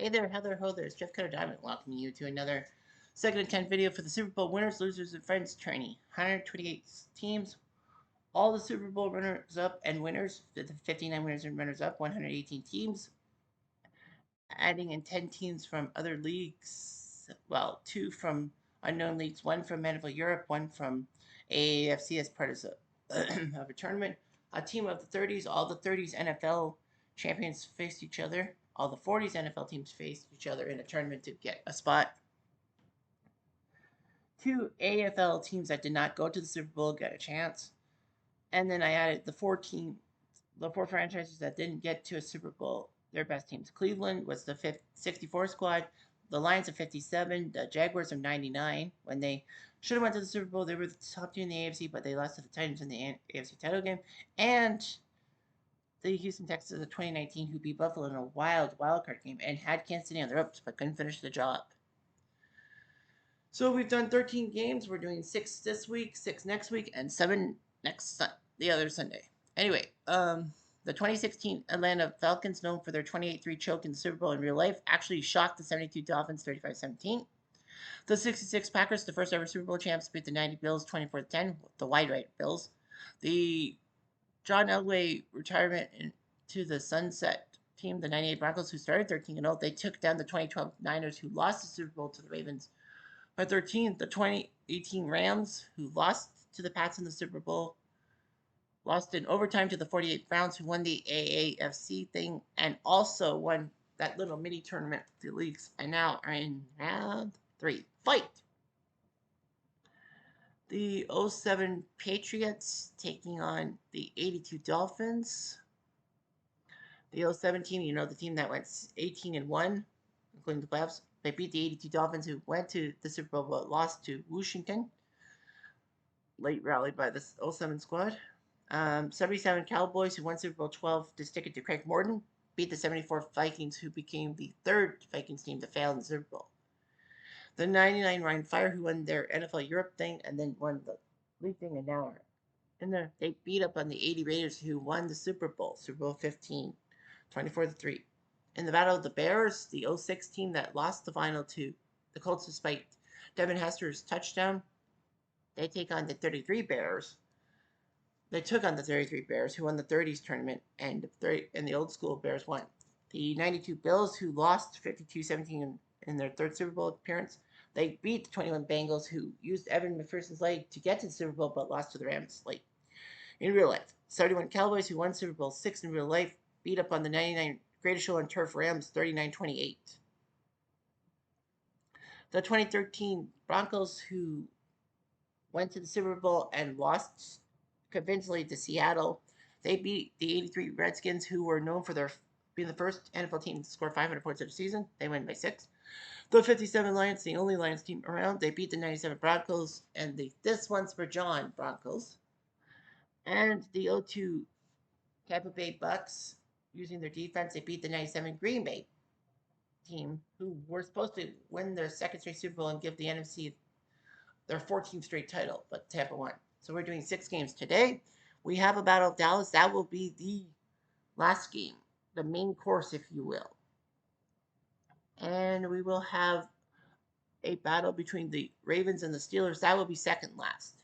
Hey there, Heather Ho there. It's Jeff Cutter Diamond welcoming you to another second attempt video for the Super Bowl winners, losers, and friends tourney. 128 teams, all the Super Bowl runners up and winners, the 59 winners and runners up, 118 teams, adding in 10 teams from other leagues. Well, 2 from unknown leagues, 1 from NFL Europe, 1 from AAFC as part of a tournament. A team of the 30s, all the 30s NFL champions faced each other. All the 40s NFL teams faced each other in a tournament to get a spot. 2 AFL teams that did not go to the Super Bowl got a chance. And then I added the 4 franchises that didn't get to a Super Bowl, their best teams. Cleveland was the 64 squad, the Lions of 57, the Jaguars of 99. When they should have went to the Super Bowl, they were the top team in the AFC, but they lost to the Titans in the AFC title game. And the Houston Texans of 2019, who beat Buffalo in a wild card game and had Kansas City on the ropes, but couldn't finish the job. So we've done 13 games. We're doing 6 this week, 6 next week, and 7 the other Sunday. Anyway, the 2016 Atlanta Falcons, known for their 28-3 choke in the Super Bowl in real life, actually shocked the 72 Dolphins 35-17. The 66 Packers, the first ever Super Bowl champs, beat the 90 Bills 24-10, the wide right Bills. The John Elway retirement to the sunset team, the 98 Broncos, who started 13-0, they took down the 2012 Niners, who lost the Super Bowl to the Ravens by 13. The 2018 Rams, who lost to the Pats in the Super Bowl, lost in overtime to the 48 Browns, who won the AAFC thing and also won that little mini tournament with the leagues, and now are in round 3. Fight! The 07 Patriots taking on the 82 Dolphins. The 07 team, you know, the team that went 18-1, including the playoffs. They beat the 82 Dolphins, who went to the Super Bowl but lost to Washington. Late rally by the 07 squad. 77 Cowboys, who won Super Bowl 12 to stick it to Craig Morton, beat the 74 Vikings, who became the 3rd Vikings team to fail in the Super Bowl. The 99 Ryan Fire, who won their NFL Europe thing and then won the league thing, and now are in there. They beat up on the 80 Raiders, who won the Super Bowl 15, 24-3. In the Battle of the Bears, the 06 team that lost the final to the Colts despite Devin Hester's touchdown, they take on the 33 Bears. They took on the 33 Bears, who won the 30s tournament, and the old school Bears won. The 92 Bills, who lost 52-17 in their 3rd Super Bowl appearance, they beat the 21 Bengals, who used Evan McPherson's leg to get to the Super Bowl but lost to the Rams late. In real life, 71 Cowboys, who won Super Bowl 6 in real life, beat up on the 99 Greatest Show on Turf Rams 39-28. The 2013 Broncos, who went to the Super Bowl and lost convincingly to Seattle, they beat the 83 Redskins, who were known for their being the first NFL team to score 500 points in a season. They win by 6. The 57 Lions, the only Lions team around, they beat the 97 Broncos and the This One's for John Broncos. And the 02 Tampa Bay Bucks, using their defense, they beat the 97 Green Bay team, who were supposed to win their 2nd straight Super Bowl and give the NFC their 14th straight title, but Tampa won. So we're doing 6 games today. We have a Battle of Dallas. That will be the last game, the main course, if you will. And we will have a battle between the Ravens and the Steelers. That will be second last.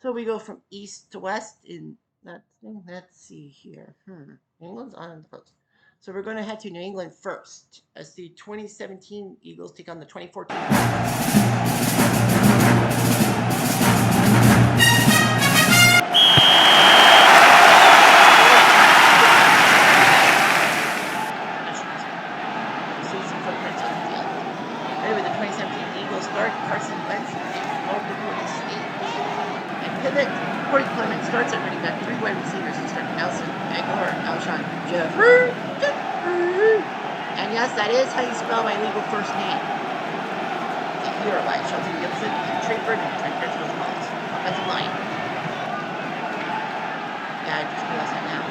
So we go from east to west in that thing. Let's see here. England's on the post. So we're going to head to New England first, as the 2017 Eagles take on the 2014. Anyway, the 2017 Eagles start Carson Wentz and Oklahoma State. And pivot, Corey Clement starts at running back. 3 wide receivers. He started Nelson, Aguilar, Alshon Jeffrey. And yes, that is how you spell my legal first name. Here by Shelton Gibson and Trey Burton and Christmas Balls. Offensive line. Yeah, I just realized that now.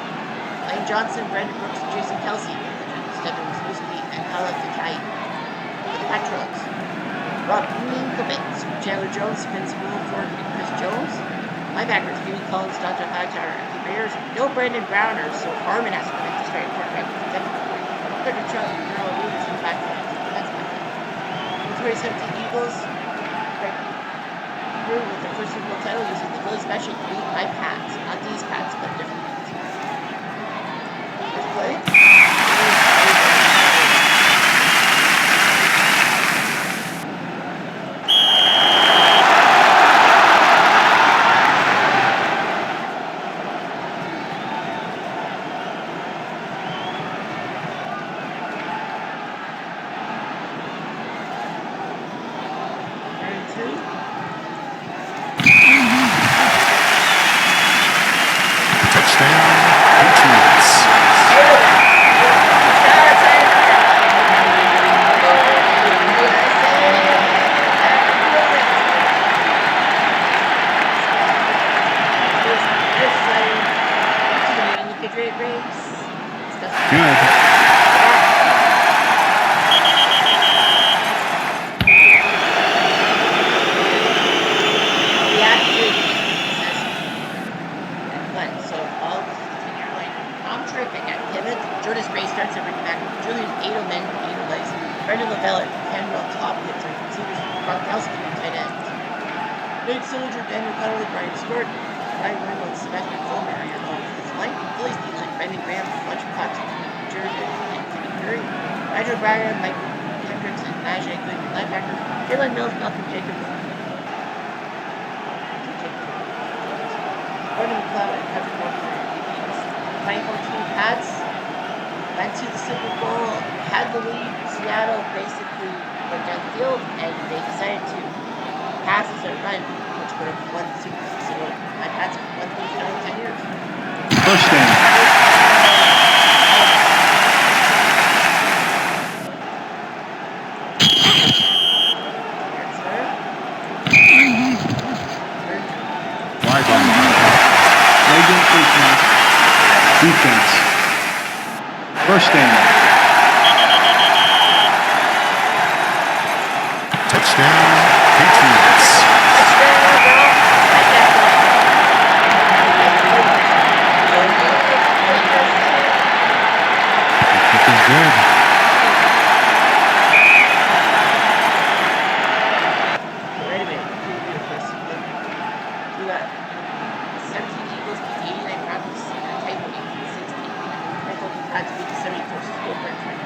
Lane Johnson, Brandon Brooks, Jason Kelsey, Stephen Wisniewski, and Hala Takai. Petros, Rob Minkovitz, Chandler Jones, Vince Wilford, and Chris Jones. Linebackers, Jimmy Collins, Dr. Hightower, and the Bears. No Brandon Browner, so Harmon has to come in to start quarterback. Chuck, Earl Williams, February 17th, Eagles breaking through with their first Super Bowl title using the Philly Special Elite 5 hats. Not these hats, but different ones. First play. Went to the Super Bowl, had the lead. Seattle basically went down the field, and they decided to pass as a run, which would have won the Super Bowl. So my Pats have won these now in 10 years. First down. Defense. First down. Touchdown, Patriots. This is good. Wait a minute. We got 17 Eagles beat 89 Broncos in a tight 18-16. Had to be the 74th Super Bowl record.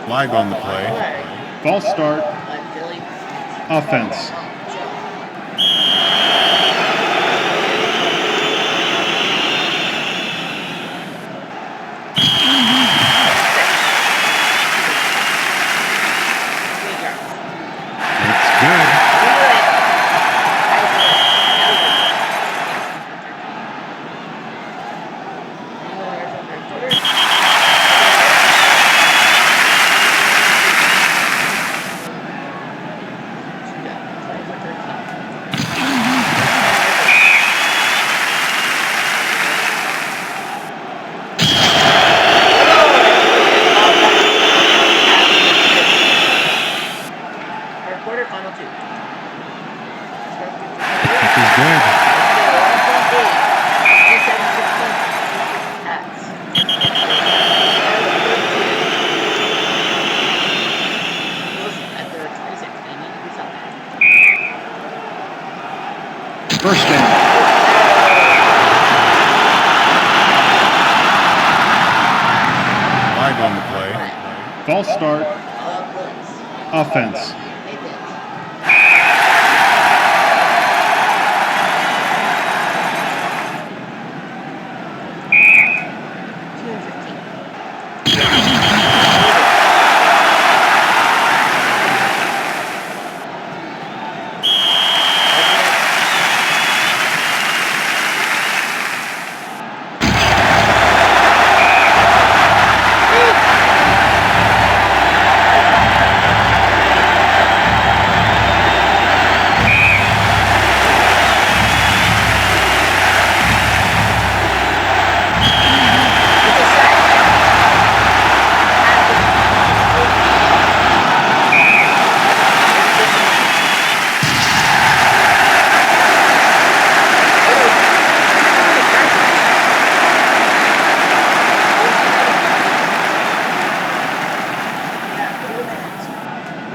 Flag on the play. False start. Offense. It's good. First down. Flag on the play. False start. Offense. They did.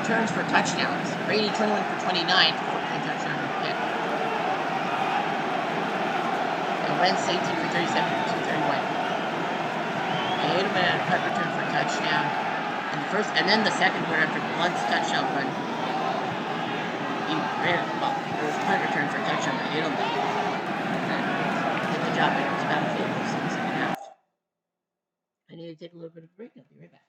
Returns for touchdowns. Brady 21 for 29 for 14 touchdown pick. And Wentz 18 for 37 for 231. Edelman punt return for touchdown. And then the second quarter after Blunt's touchdown run. He ran it was a punt return for touchdown by Edelman. Did the job in his battlefield in the second half. I need to take a little bit of a break. I'll be right back.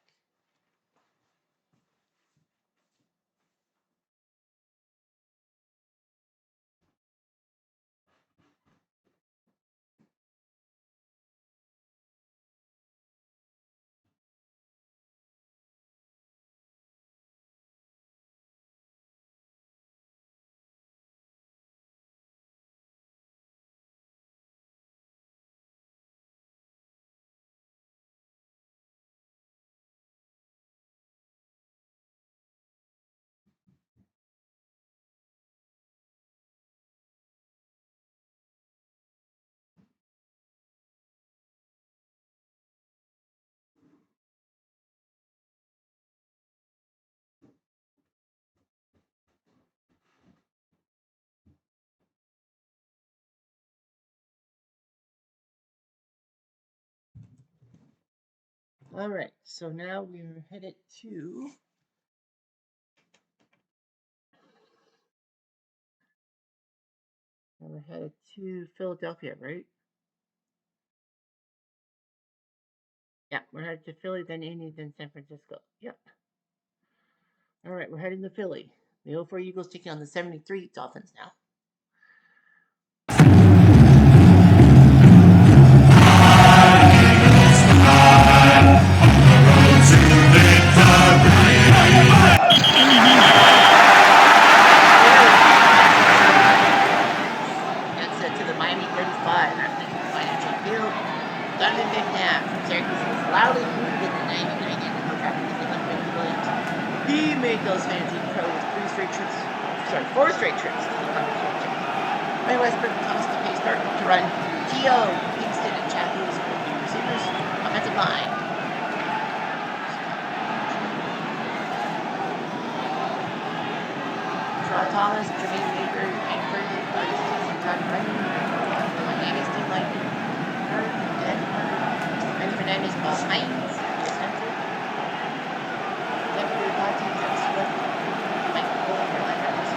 All right, so now we're headed to Philadelphia, right? Yeah, we're headed to Philly, then Indy, then San Francisco. Yep. All right, we're heading to Philly. The 04 Eagles taking on the 73 Dolphins now. That's to the Miami 35 at Lincoln Financial Field. Donovan McNabb from Syracuse was loudly booed in the 99 NFL draft because they left Vince Williams. He made those fans eat crow with 4 straight trips to the conference. Ray Westbrook comes to Pace Burton to run. Gio, Kingston, and Chad Lewis will be receivers. Offensive line. Shaw Thomas, Jermaine Baker, and Curly Burst, and John Brennan. Miami's team like Benny Fernandez, Bob Hines, center. Deputy Monty, Jeff Swift, Mike Cole, Carolina Rams.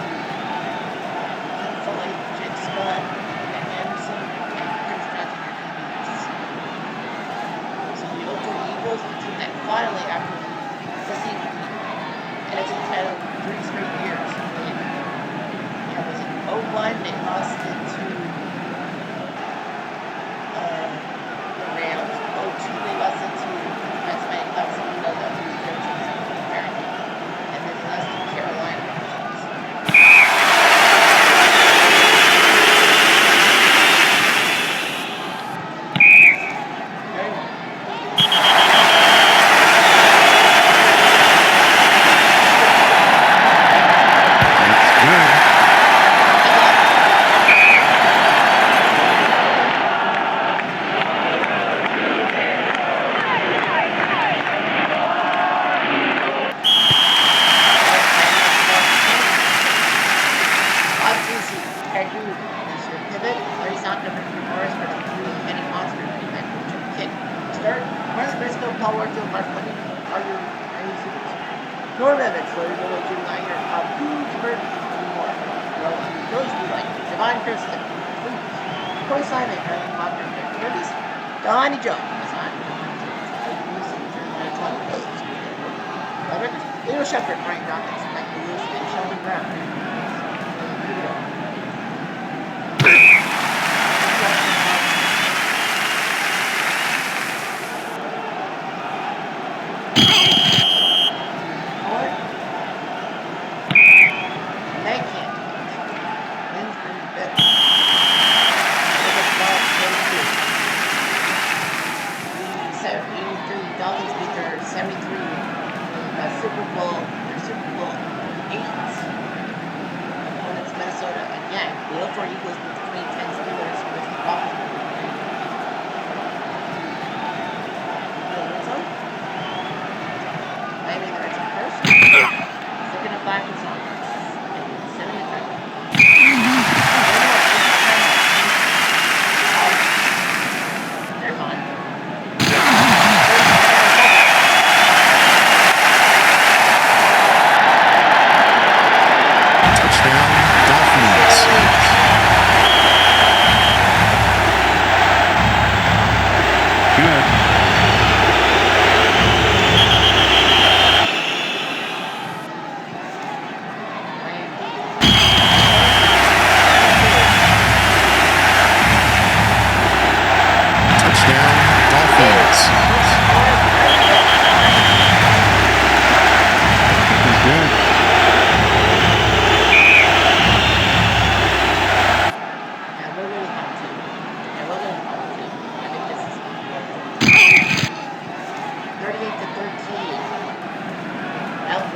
Ken Foley, Jake Scott, Ben Anderson, Chris Johnson, and DBs. So the 04 Eagles, the team that finally, after missing the NFC title 3 straight years, it was in 01, they lost it to the Rams. 02, they lost it to the Pennsylvania Bucks, and we know that was their team apparently. And then they lost to Carolina. Very well. Obviously, Cancun this year pivot. Larry Sock, number 3 Morris, number 3 Kenny Monster, running back with Jim Kick. Start. Marlon Briscoe, Paul Warfield, Mark Money are your supers. Norm Evans, Larry Miller, Jim Liner, Bob Cooge, Bert, and more. Billy's Blue Light, Javon Kirsten, Corey Simon, Ryan Walker, Curtis, Donnie Joe, Leo Shepard, Brian Dawkins, Michael Lewis, and Sheldon Brown. Here we go. Dolphins beat their 73 Super Bowl 8 opponents, Minnesota again. The 04 Eagles beat the 2010 Steelers with the Dolphins. Miami the Reds first. Second and 5 for Sounders. 7 and 3. They're fine.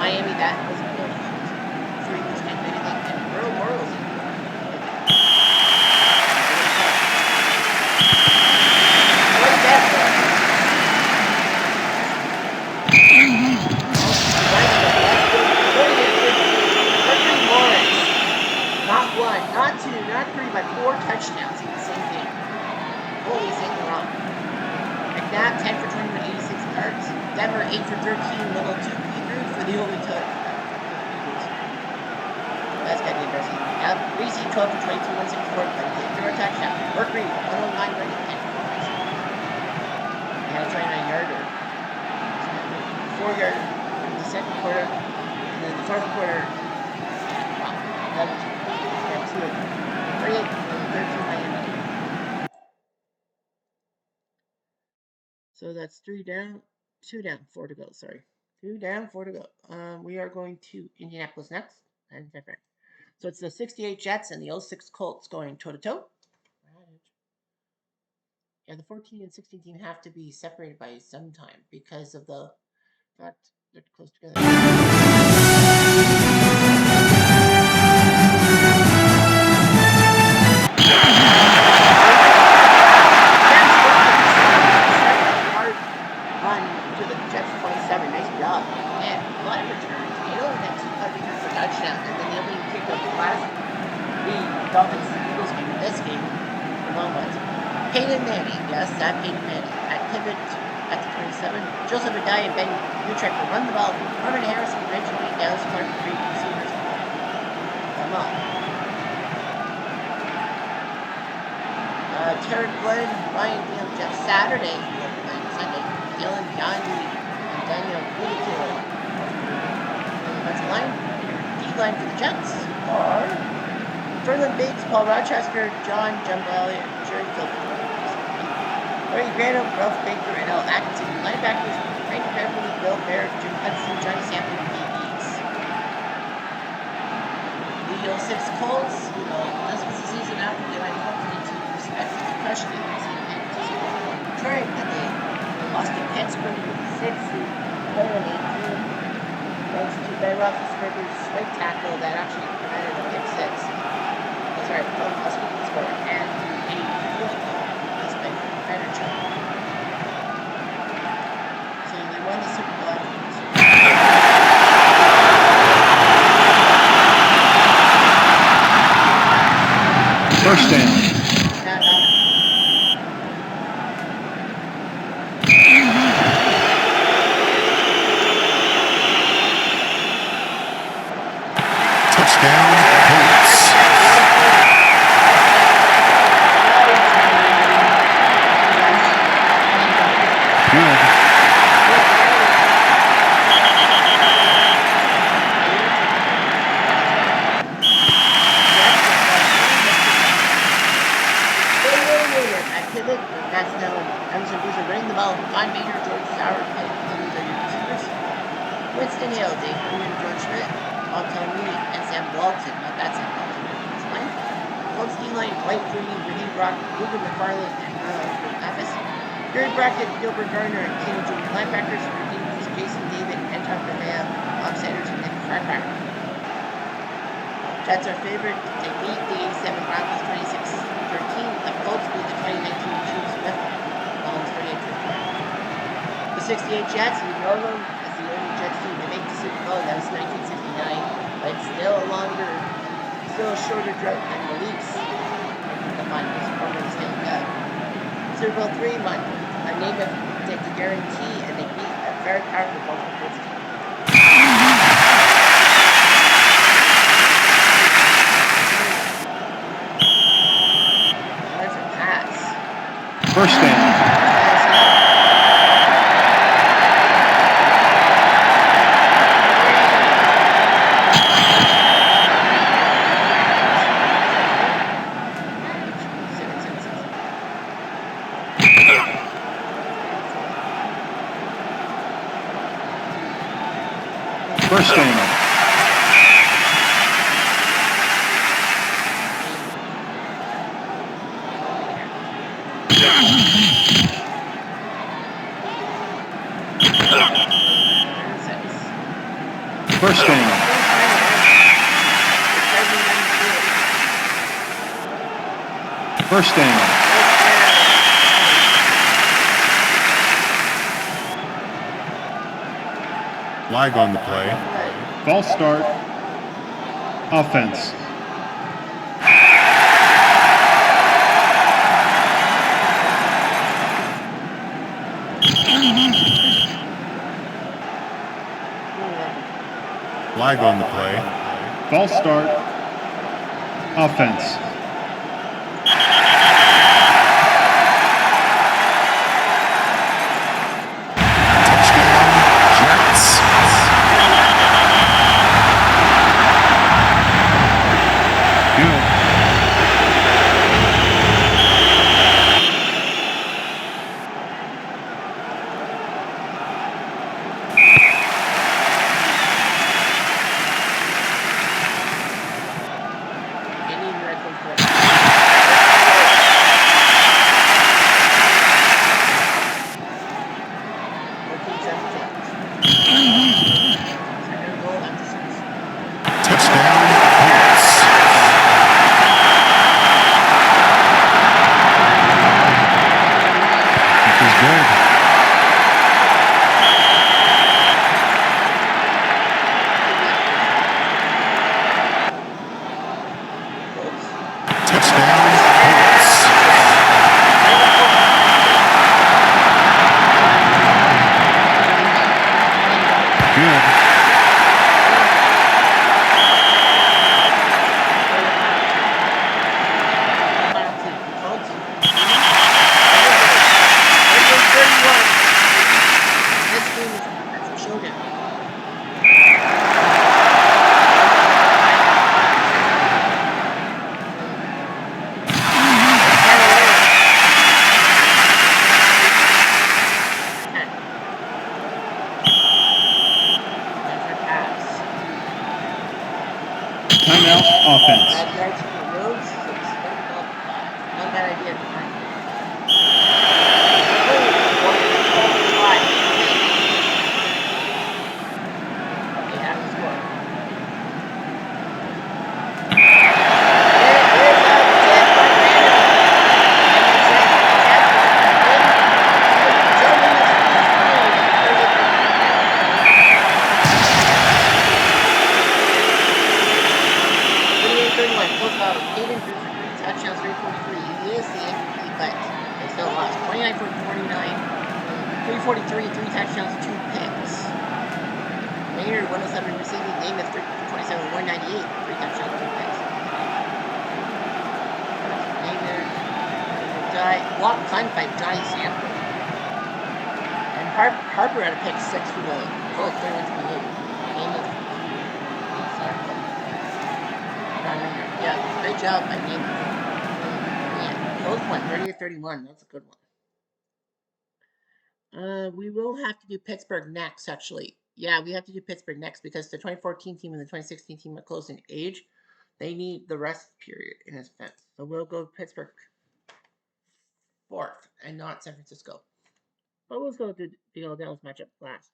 Miami, that was good. So he was getting anything. And Earl Morrow's in there. What is that for? Morris. Not 1, not 2, not 3, but 4 touchdowns in the same game. Holy St. Laurent. McNabb, 10 for 20 with 86 yards. Denver, 8 for 13, little 2 for the only touch. That's got to be interesting. Now, Reese, 12 for 22, 164, but he did throw a touchdown. Work Reed, 109 running, 10 for 1. He had a 29-yarder. 4-yarder in the second quarter, and then the fourth quarter, wow, that was 2 of them. 38 13 Miami. So that's 3 down, 2 down, 4 to go, sorry. 2 down, 4 to go. We are going to Indianapolis next. And different. So it's the 68 Jets and the 06 Colts going toe-to-toe. Yeah, the 14 and 16 team have to be separated by some time because of the fact they're close together. Run to the Jets 27. Nice job. And a lot of returns. Next return for touchdown. And then the opening kick of the last Dolphins Eagles game in this game for long ones. Peyton Manning, yes, that Peyton Manning at pivot at the 27. Joseph Adai and Ben Utrecht will run the ball. Marvin Harrison, Reggie Wayne, Dallas Clark, three receivers. Come on. Terry Glenn, Ryan Neal, Jeff Saturday, Sunday. Dylan Gandhi and Daniel Gutierrez. Defensive line, D-line for the Jets are Ferland Biggs, Paul Rochester, John Jumballi, and Jerry Phillips. Larry Grano, Ralph Baker, and Al Atkinson. Linebackers, Frank Beverly, Bill Barrett, Jim Hudson, Johnny Sample, and DBs. The 06 Colts, this was the season after they went hopefully to respectively crush the Detroit, and they lost to Pittsburgh with 6 and 18. Thanks to Ben Roethlisberger's straight tackle that actually prevented a pick 6. That's right, a sweeping score, and a field goal. That's by Furniture. So they won the Super Bowl afterwards. First down. well. Von Maynard, George Sauer, Pitt, those are your receivers. Winston Hill, Dave Green, George Schmidt, Bob Tomini, and Sam Walton. Not that Sam Walton, that's line. Colts D-line, Dwight Freeney, Raheem Brock, Ruben McFarland, and Robert Mathis. Gary Brackett, Gilbert Garner, and Keenan Jr. Linebackers, Raheem Lees, Jason David, Anton Correa, Bob Sanders, and Nick Farquhar. Jets are favored. They beat the 87 Broncos 26-13. The Colts beat the 2019 Chiefs with Mahomes 38-34. The 68 Jets, you know them as the only Jets team to make the Super Bowl. That was 1969, but still a shorter drought than the Leafs. Come on, this program is getting up. Super Bowl 3 month, a name of the guarantee, and they beat a very powerful Baltimore Colts team. First down. First down. First down. First down. Flag on the play. False start. Offense. Flag on the play. False start. Offense. Timeout, offense. Touchdowns, 343. He is the MVP, but they still lost. 29 for 49, 343, 3 touchdowns, 2 picks. Maynard, 107 receiving. Namath, 27, 198, 3 touchdowns, 2 picks. Maynard, walk, punt by Johnny Sanford. And Harper had a pick 6 for the Colts, 31-28. Namath, Sanford. Yeah, great job by Namath. Colts won 30-31. That's a good one. We will have to do Pittsburgh next, actually. Yeah, we have to do Pittsburgh next because the 2014 team and the 2016 team are close in age. They need the rest period in his defense. So we'll go Pittsburgh fourth and not San Francisco. But we'll go to the old Dallas matchup last.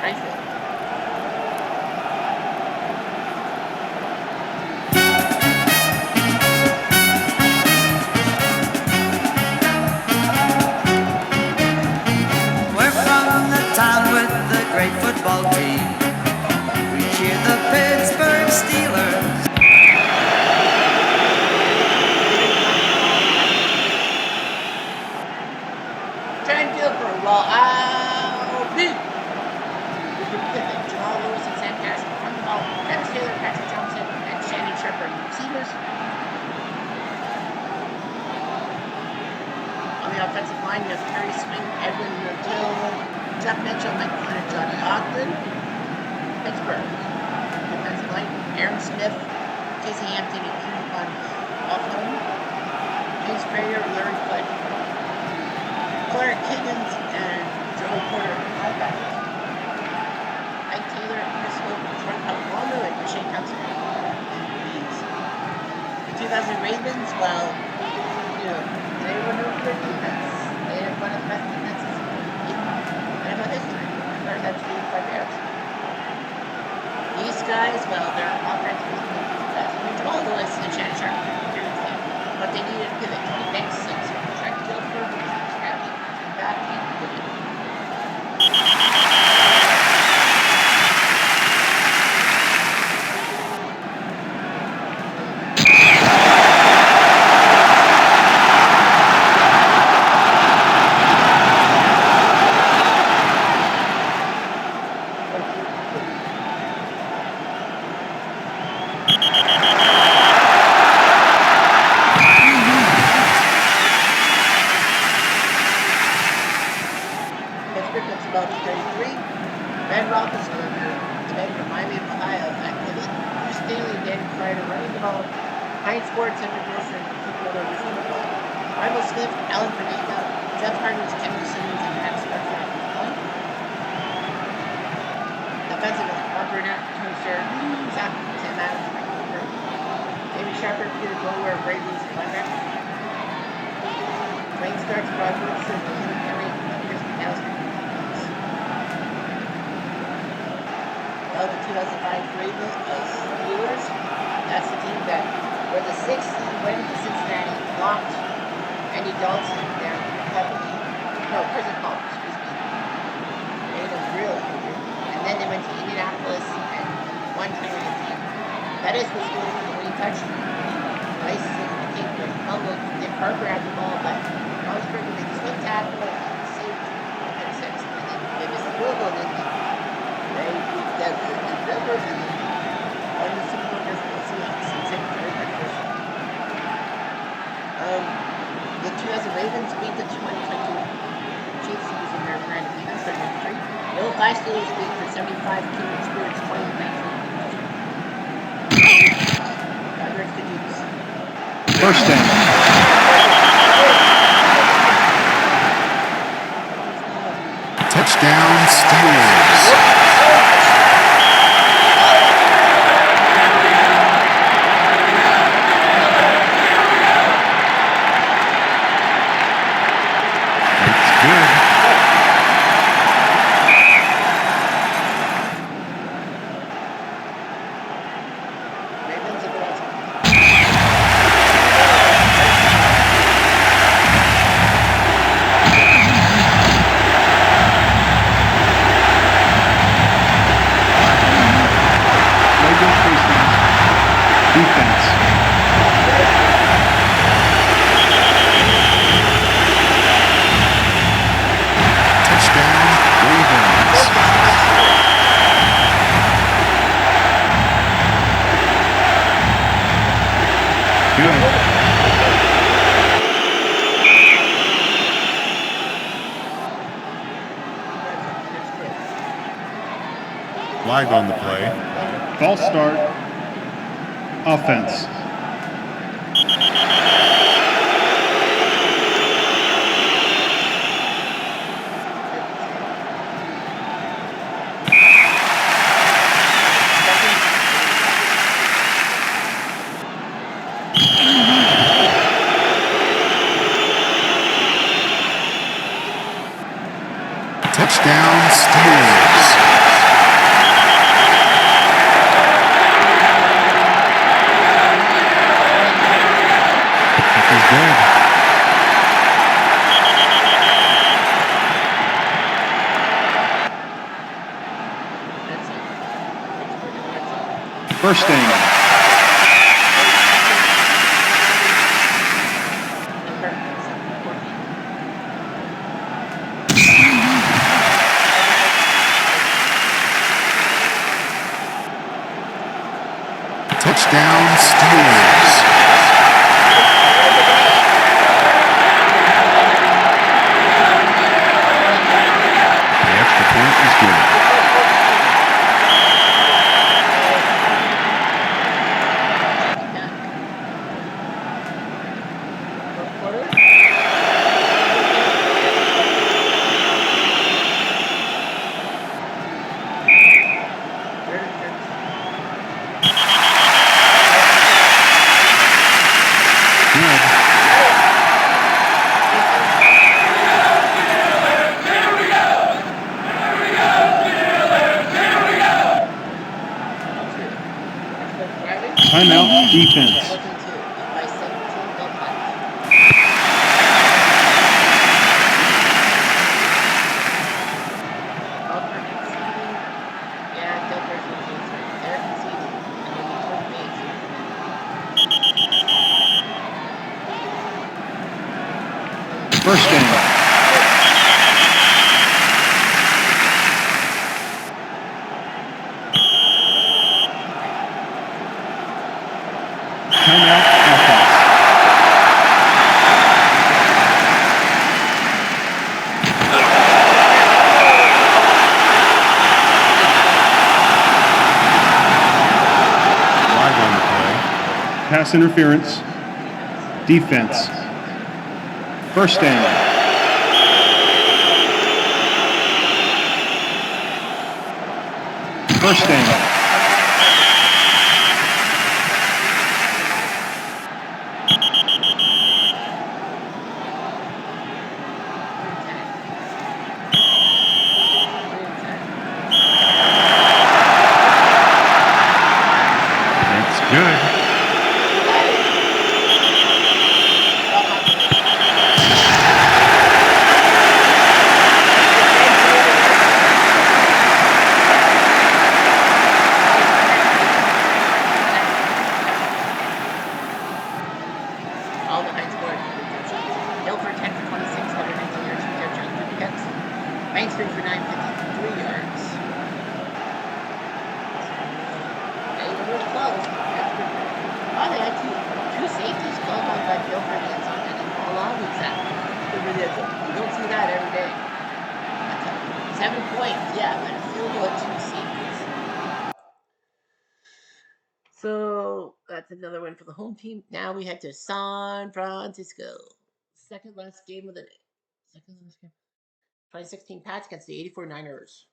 Rifle. We're from the town with the great football team. We cheer the Pittsburgh Steelers. Trying to do it for a while. I'll be. Jamal Lewis and Sam Cash on the ball. Travis Taylor, Patrick Johnson, and Shannon Shepard receivers. On the offensive line, you have Terry Swing, Edwin Gill, Jeff Mitchell, Mike Flynn, and Johnny Ogden. Pittsburgh. Defensive line, Aaron Smith, Casey Hampton, and Keenan Von Hoffman. James Prater, Larry Foote, Clark Higgins, and Joe Porter, linebackers. Mike Taylor, Chris Hope, Troy Palomo, and Shane Thompson. The 2000 Ravens, well, they were known for their defense. They had one of the best defenses in NFL history. Compared that to the 85 Bears. These guys, well, their offense was the best. Jamal Lewis and Shannon Sharp, but they needed to pivot. Tony Banks and Trent Dilfer was scrappy and back in the game. First down. Touchdown, Steelers. Flag on the play. False start. Offense. Touchdown, Steelers. Kick is good. First down. Touchdown, Steelers. The extra point is good. Timeout defense. First down. Timeout offense. Flag on the play. Pass interference. Defense. First down. First down. That's good. All the high scored Guilford 10 for 26, 119 yards, 2 touchdowns, 2 picks. Banks 3 for 953 yards. They were really close. That's good. Oh, they had two safeties called on by Guilford and something and all along with that. You don't see that every day. 7 points, yeah, but a field goal, 2 safeties. So that's another win for the home team. Now we head to San Francisco. Second last game of the day. 2016 Pats against the 84 Niners.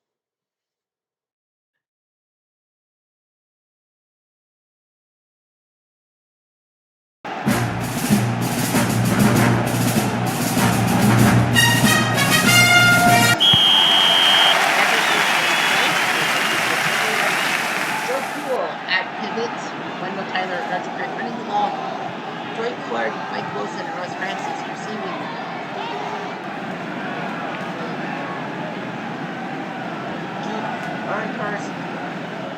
Joe Cool at pivot. Wendell Tyler, Roger Craig running the ball. Troy Clark, Mike Wilson, and Russ Francis receiving the ball. Aaron Carson,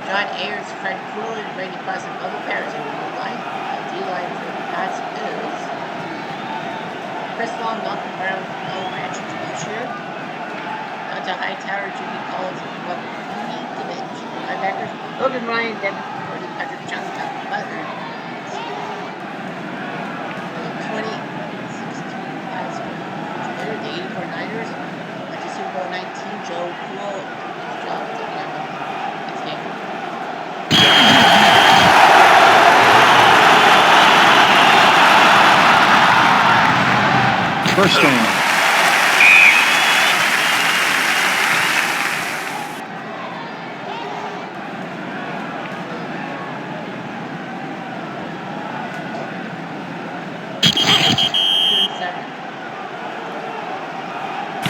John Ayers, Fred Cool, and Brady Cross and Bubba Paris are the line. D-line for the Pats is Chris Long, Malcolm Brown, Noah Branch, and Boucher. Donta Hightower, Jimmy Collins, and Rudy Dimich. Linebackers, Logan Ryan, Devin Gordon, Patrick Chung, Malcolm Butler. 2016 Pats there, the 84 Niners. Went to Super Bowl 19, Joe Cool. Job taking on next game. First down.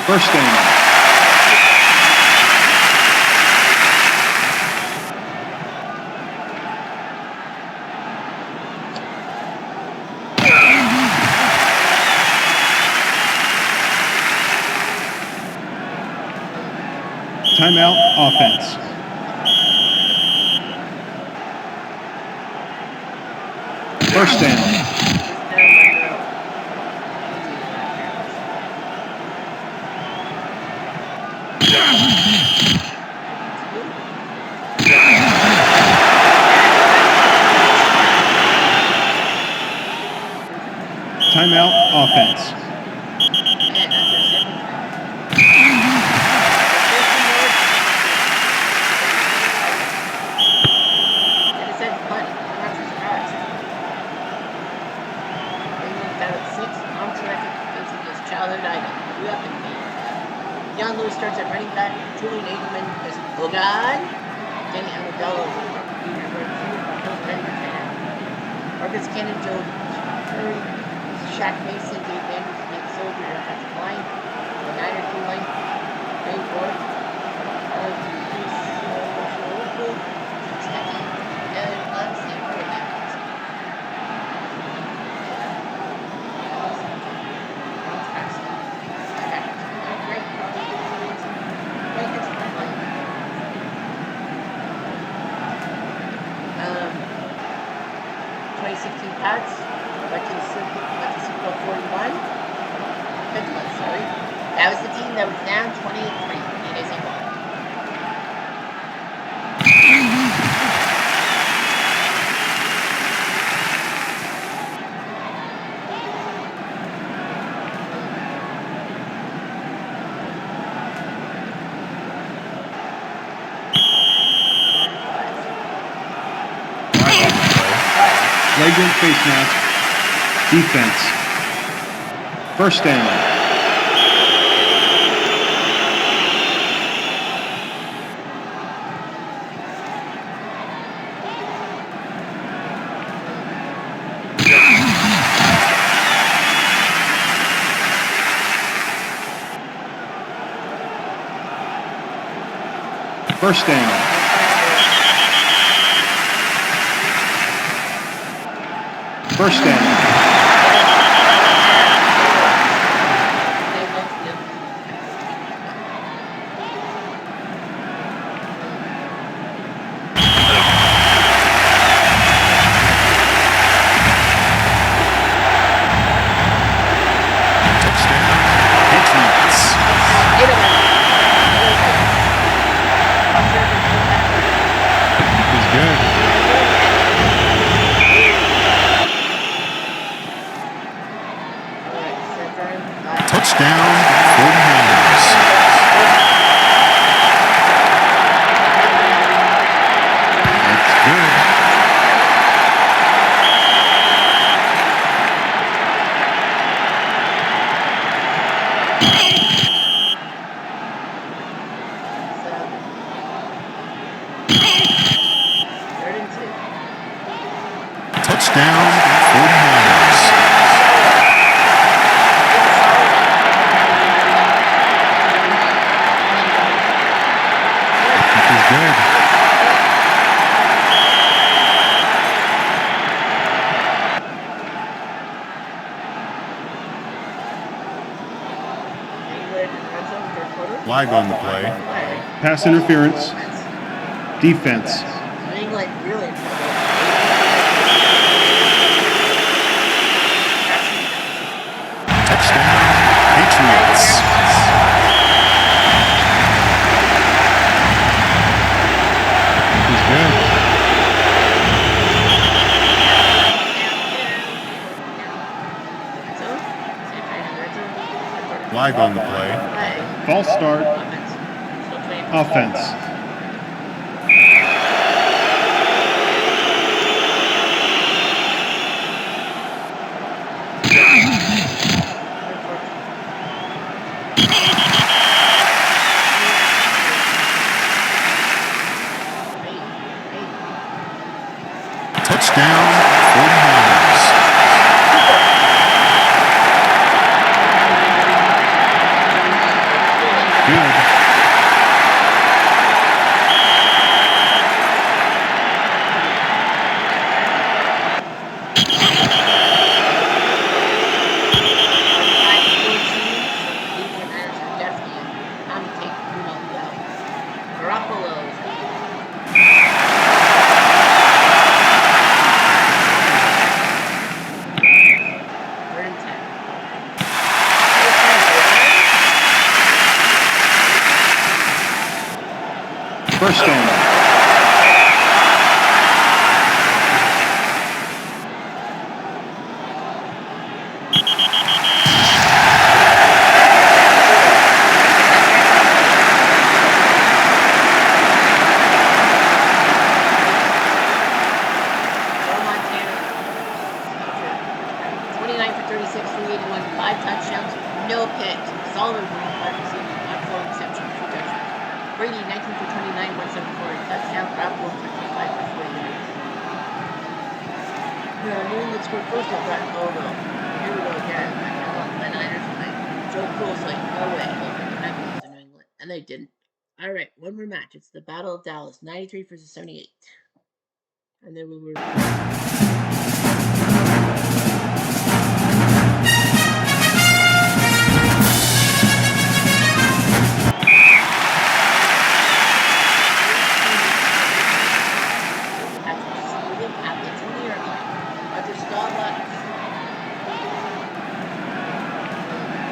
First down. Timeout, offense. First down. Timeout, offense. John Lewis starts at running back. Julian Edelman is Logan. Danny Amadello, Marcus Cannon, Joe Curry, Shaq Mason, Dave Andrews, Nick Soldier, offensive line. The Niner D-line. Dave Ward. Pats, went to Super Bowl 41. 51, sorry. That was the team that was down 28-3. It is a one. Flagrant face mask. Defense. First down. First down. First down. Touchdown, 49ers. That's good. Touchdown, 49ers. Good. Flag on the play. Pass interference. Defense. New England really in trouble. Touchdown, Patriots. He's good. Flag on the play. False start. Offense. Good. Garoppolo's third and 10. First down. Joe Montana, 29 for 36, 381, 5 touchdowns, no picks. Solomon, 5 receiving, 4 receptions, 2 touchdowns. Brady, 19 for 29, 174, a touchdown. Garoppolo, 55 for 40 yards. Yeah, New England scored first. I thought, oh no, here we go again. My Niners were like, Joe Cool's like, no way. They're not going to lose to New England. And they didn't. All right, one more match. It's the Battle of Dallas, 93 versus 78. And then we were. At the 20-yard line. Roger Staubach,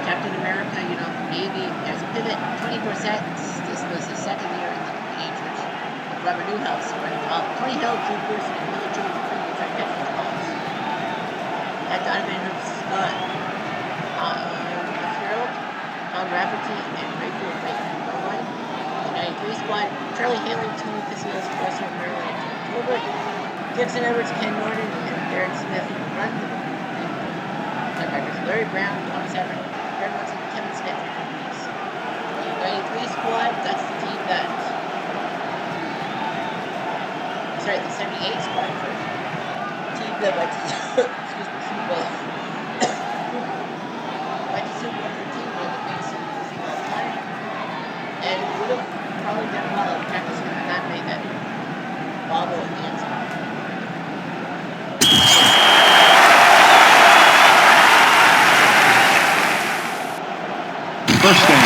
Captain America, Navy as pivot, 24 sets. This was his second year in the majors. Robert Newhouse running off. Tony Hill, Drew Pearson, and Willie Jones were pretty good trying to catch those balls. At Donovan Scott, Fitzgerald, Tom Rafferty, and Rayfield right from the goal line. The 93 squad, Charlie Haley, Tony Casillas, Russell Maryland, and Tony Colbert. Gibson Edwards, Ken Norton, and Darren Smith run the linebackers. Larry Brown, Thomas Everett, Fred Munson, Kevin Smith, and Reese. The 93 squad, that's the team that. Sorry, the 78 squad first. Team that went to Super Bowl. Went to Super Bowl 13, one of the biggest Super Bowls of all time. And would have probably done well if Jack Smith had not made that bobble in the end zone. First down.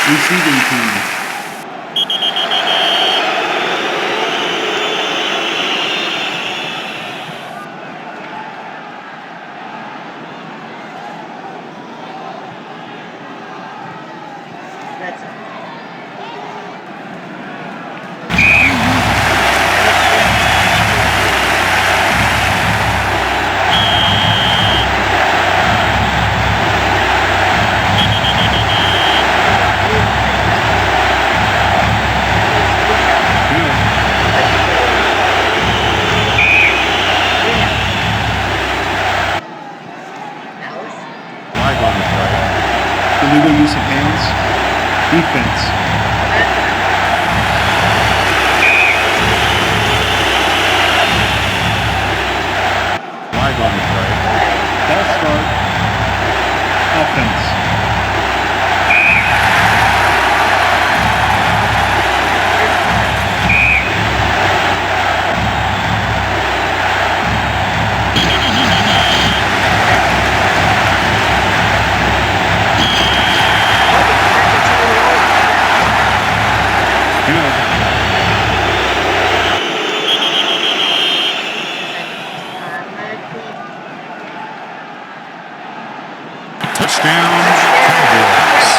Receiving team. Red Sox. Dallas. Flag on the play. Illegal use of hands. Defense. Flag on the play. False start. Offense. Good. Touchdown, Cowboys.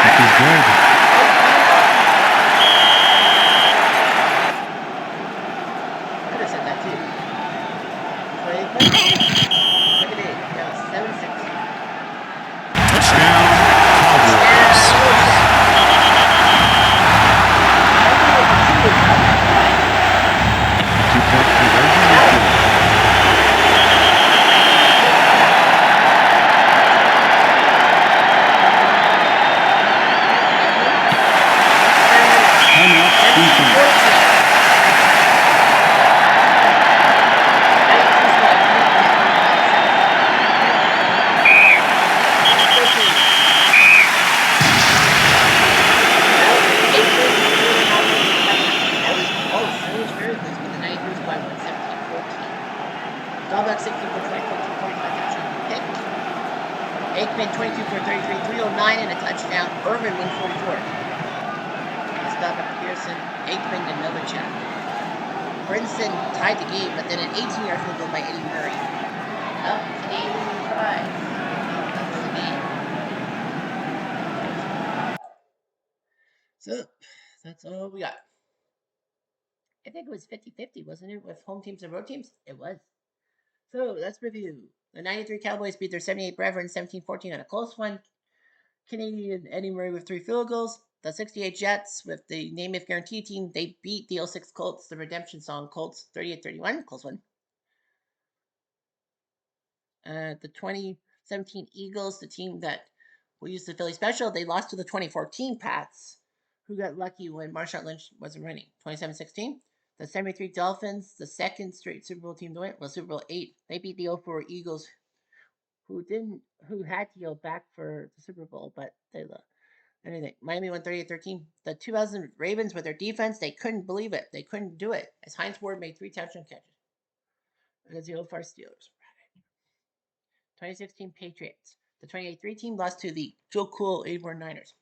This is good. Could have said that too. Look at it. Yeah, 7-6. Touchdown, Cowboys. 2-point conversion is good. Timeout. Defense. Dogback 16 for 24, 245 touchdown pick. Aikman 22 for 33, 309 and a touchdown. Irvin 144. Let's back up to Pearson. Aikman another check. Brinson tied the game, but then an 18-yard field goal by Eddie Murray. Up Canadian prize. That's the game. So that's all we got. I think it was 50-50, wasn't it, with home teams and road teams? It was. So let's review. The 93 Cowboys beat their 78 Brethren 17-14 on a close one. Canadian Eddie Murray with 3 field goals. The 68 Jets with the name if guarantee team, they beat the 06 Colts, the redemption song Colts 38-31, close one. The 2017 Eagles, the team that will use the Philly special, they lost to the 2014 Pats, who got lucky when Marshawn Lynch wasn't running. 27-16. The 73 Dolphins, the second straight Super Bowl team to win, well, Super Bowl 8, they beat the 04 Eagles, who had to go back for the Super Bowl, but they lost. Anything. Miami won 38-13. The 2000 Ravens with their defense, they couldn't believe it. They couldn't do it. As Heinz Ward made 3 touchdown catches against the 04 Steelers. 2016 Patriots. The 28-3 team lost to the Joe Cool 84 Niners.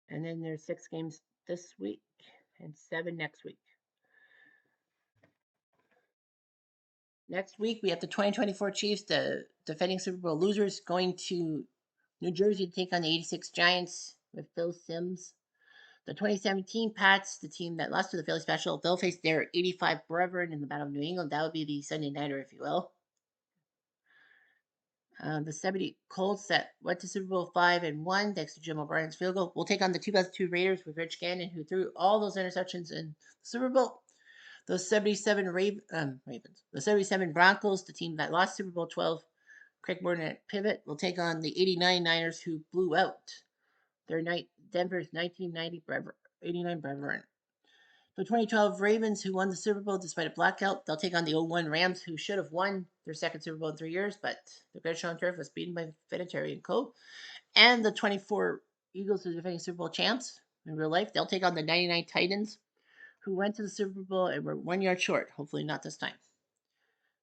And then there's 6 games this week and 7 next week. Next week, we have the 2024 Chiefs, the defending Super Bowl losers, going to New Jersey to take on the 86 Giants with Phil Simms. The 2017 Pats, the team that lost to the Philly Special, they'll face their 85 Brethren in the Battle of New England. That would be the Sunday nighter, if you will. The 70 Colts that went to Super Bowl 5 and 1, thanks to Jim O'Brien's field goal, will take on the 2002 Raiders with Rich Gannon, who threw all those interceptions in the Super Bowl. The 77 Ravens, the 77 Broncos, the team that lost Super Bowl 12, Craig Morton at pivot, will take on the 89 Niners, who blew out their Denver's 1990 89 Brethren. The 2012 Ravens, who won the Super Bowl despite a blackout, they'll take on the 01 Rams, who should have won their second Super Bowl in 3 years, but the Great Sean Turf was beaten by Vinatieri and Co. And the 24 Eagles, who are defending Super Bowl champs in real life, they'll take on the 99 Titans, who went to the Super Bowl and were 1 yard short. Hopefully not this time.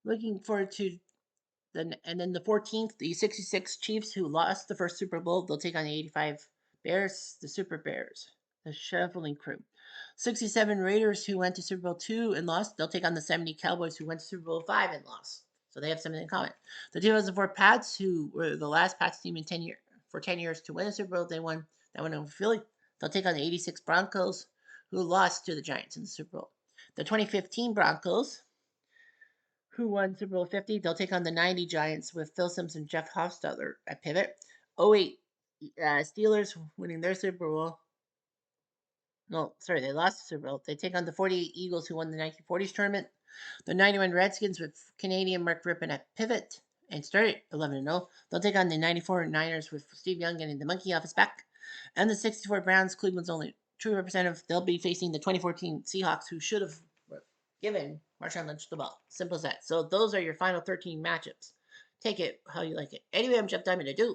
Looking forward to and then the 14th, the 66 Chiefs who lost the first Super Bowl, they'll take on the 85 Bears, the Super Bears, the Shoveling Crew. 67 Raiders who went to Super Bowl 2 and lost, they'll take on the 70 Cowboys who went to Super Bowl 5 and lost. So they have something in common. The 2004 Pats, who were the last Pats team in 10 years for 10 years to win a Super Bowl, they won that one over Philly. They'll take on the 86 Broncos who lost to the Giants in the Super Bowl. The 2015 Broncos, who won Super Bowl 50. They'll take on the 90 Giants with Phil Simpson, Jeff Hofstadter at pivot. 08 Steelers winning their Super Bowl. No, sorry, they lost the Super Bowl. They take on the 48 Eagles who won the 1940s tournament. The 91 Redskins with Canadian Mark Rippon at pivot and started 11-0. They'll take on the 94 Niners with Steve Young getting the monkey off his back. And the 64 Browns, Cleveland's only true representative, they'll be facing the 2014 Seahawks who should have given Marshawn Lynch the ball. Simple as that. So those are your final 13 matchups. Take it how you like it. Anyway, I'm Jeff Diamond. I do.